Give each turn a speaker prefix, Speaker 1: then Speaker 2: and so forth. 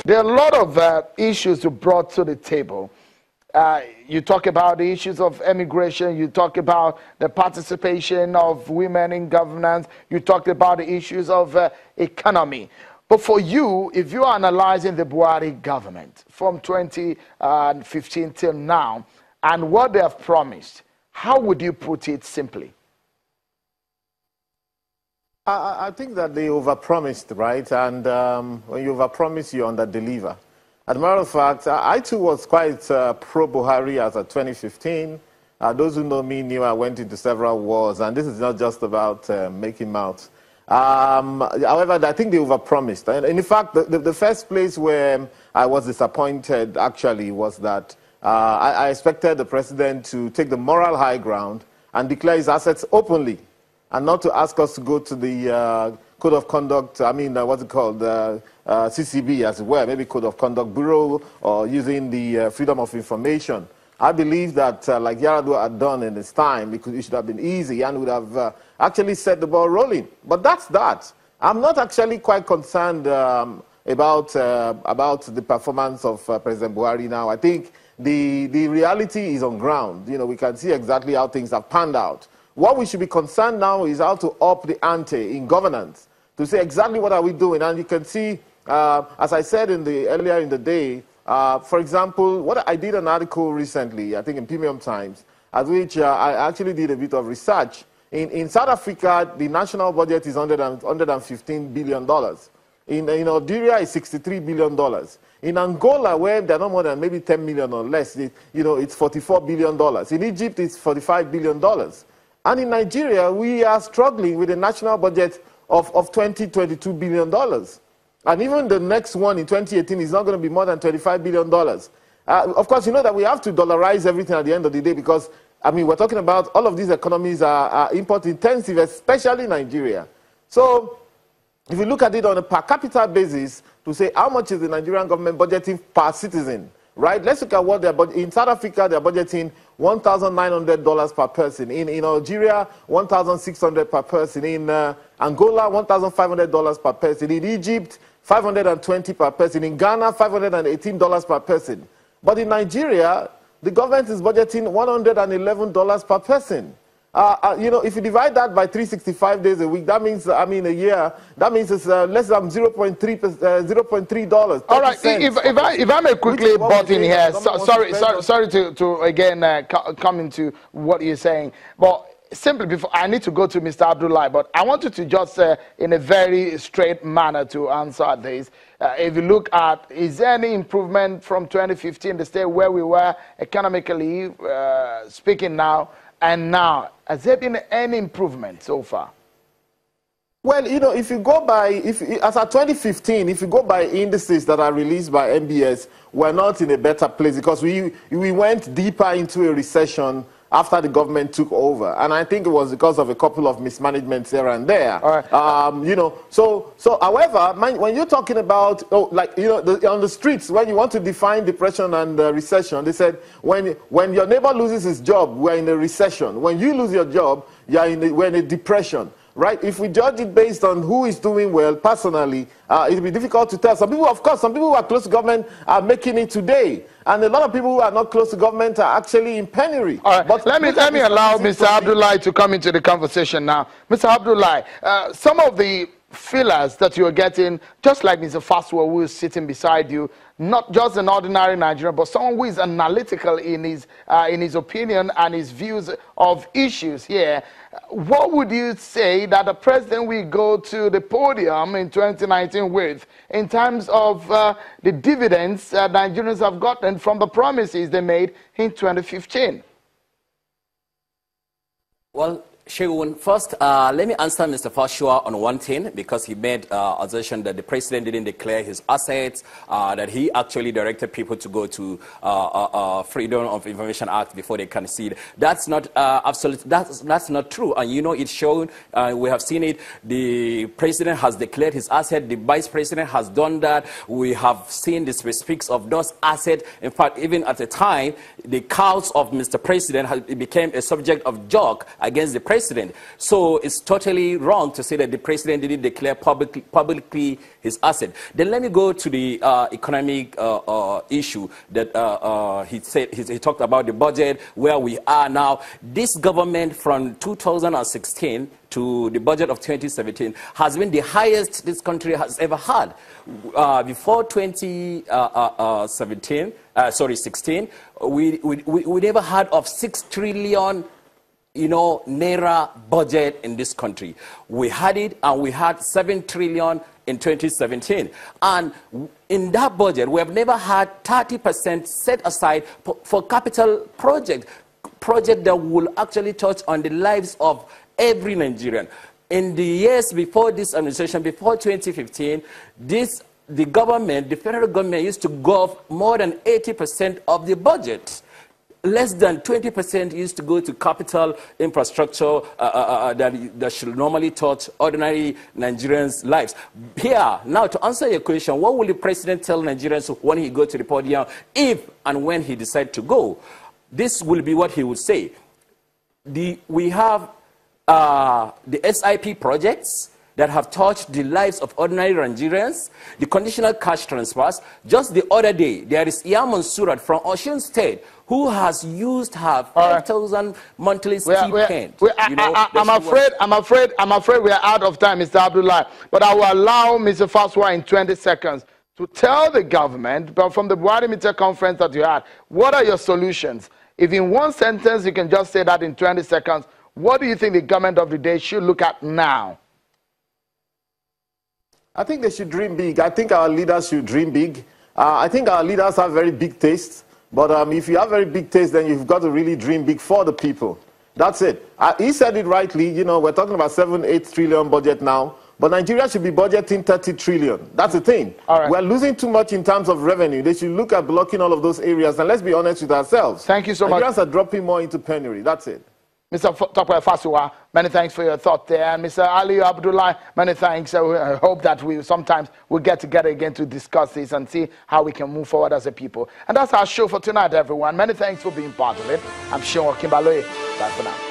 Speaker 1: There are a lot of issues you brought to the table. You talk about the issues of immigration. You talk about the participation of women in governance. You talked about the issues of economy. But for you, if you are analyzing the Buhari government from 2015 till now and what they have promised, how would you put it simply?
Speaker 2: I think that they overpromised, right? And when you overpromise, you underdeliver. As a matter of fact, I too was quite pro-Buhari as of 2015. Those who know me knew I went into several wars, and this is not just about making mouths. However, I think they overpromised. And in fact, the first place where I was disappointed, actually, was that I expected the president to take the moral high ground and declare his assets openly, and not to ask us to go to the Code of Conduct, what's it called, CCB as well, maybe Code of Conduct Bureau, or using the Freedom of Information. I believe that, like Yar'Adua had done in his time, it should have been easy and would have actually set the ball rolling. But that's that. I'm not actually quite concerned about the performance of President Buhari now. I think the reality is on ground. You know, we can see exactly how things have panned out. What we should be concerned now is how to up the ante in governance, to say exactly what are we doing. And you can see, as I said earlier in the day, for example, what I did an article recently, I think in Premium Times, at which I actually did a bit of research. In South Africa, the national budget is $115 billion. In Algeria, it's $63 billion. In Angola, where there are no more than maybe 10 million or less, it's $44 billion. In Egypt, it's $45 billion. And in Nigeria, we are struggling with a national budget of $22 billion. And even the next one in 2018 is not going to be more than $25 billion. Of course, you know that we have to dollarize everything at the end of the day because, we're talking about all of these economies are import intensive, especially Nigeria. So if you look at it on a per capita basis to say how much is the Nigerian government budgeting per citizen, right? Let's look at what they're budgeting. In South Africa, they're budgeting $1,900 per person. In Algeria, $1,600 per person. In Angola, $1,500 per person. In Egypt, $520 per person. In Ghana, $518 per person. But in Nigeria, the government is budgeting $111 per person. If you divide that by 365 days a week, that means, a year, that means it's less than $0.3.
Speaker 1: All right, if I may quickly butt in here, sorry to again come into what you're saying, but simply before, I need to go to Mr. Abdullahi, but I want you to just, in a very straight manner to answer this. If you look at, is there any improvement from 2015, the state where we were economically speaking now, and now, has there been any improvement so far?
Speaker 2: Well, if you go by, as of 2015, if you go by indices that are released by MBS, we're not in a better place because we went deeper into a recession after the government took over. And I think it was because of a couple of mismanagements here and there.
Speaker 1: All right.
Speaker 2: However, when you're talking about, on the streets, when you want to define depression and recession, they said, when your neighbor loses his job, we're in a recession. When you lose your job, we're in a depression. Right? If we judge it based on who is doing well personally, it'll be difficult to tell. Some people who are close to government are making it today. And a lot of people who are not close to government are actually in penury.
Speaker 1: All right, but let me allow Mr. Abdullahi to come into the conversation now. Mr. Abdullahi, some of the fillers that you're getting, just like Mr. Faswa, who is sitting beside you, not just an ordinary Nigerian, but someone who is analytical in his opinion and his views of issues here. What would you say that the president will go to the podium in 2019 with in terms of the dividends Nigerians have gotten from the promises they made in 2015?
Speaker 3: Well, Shegun, first, let me answer Mr. Fashua on one thing, because he made assertion that the president didn't declare his assets, that he actually directed people to go to Freedom of Information Act before they concede. That's not absolute. That's not true. And it's shown. We have seen it. The president has declared his asset. The vice president has done that. We have seen the specifics of those assets. In fact, even at the time, the cows of Mr. President became a subject of joke against the president. president. So it's totally wrong to say that the president didn't declare publicly his asset. Then let me go to the economic issue that he said. He talked about the budget, where we are now. This government from 2016 to the budget of 2017 has been the highest this country has ever had. Before 16, we never had of 6 trillion, naira budget in this country. We had it, and we had 7 trillion in 2017. And in that budget, we have never had 30% set aside for capital project that will actually touch on the lives of every Nigerian. In the years before this administration, before 2015, the federal government used to go off more than 80% of the budget. Less than 20% used to go to capital infrastructure that should normally touch ordinary Nigerians' lives. Here, now to answer your question, what will the president tell Nigerians when he goes to the podium, if and when he decides to go? This will be what he would say. We have the SIP projects that have touched the lives of ordinary Nigerians, the conditional cash transfers. Just the other day, there is Yaman Surat from Osun State who has used her 5,000 monthly stipend.
Speaker 1: I'm afraid we are out of time, Mr. Abdullahi. But I will allow Mr. Faswa in 20 seconds to tell the government, but from the Buhari media conference that you had, what are your solutions? If in one sentence you can just say that in 20 seconds, what do you think the government of the day should look at now?
Speaker 2: I think they should dream big. I think our leaders should dream big. I think our leaders have very big tastes. But if you have very big taste, then you've got to really dream big for the people. That's it. He said it rightly. We're talking about 7-8 trillion budget now. But Nigeria should be budgeting 30 trillion. That's the thing. We're losing too much in terms of revenue. They should look at blocking all of those areas. And let's be honest with ourselves.
Speaker 1: Thank you so much.
Speaker 2: Nigerians are dropping more into penury. That's it.
Speaker 1: Mr. Tokwe Fasua, many thanks for your thought there. And Mr. Ali Abdullah, many thanks. I hope that we sometimes will get together again to discuss this and see how we can move forward as a people. And that's our show for tonight, everyone. Many thanks for being part of it. I'm Sean Kimbaloye. Bye for now.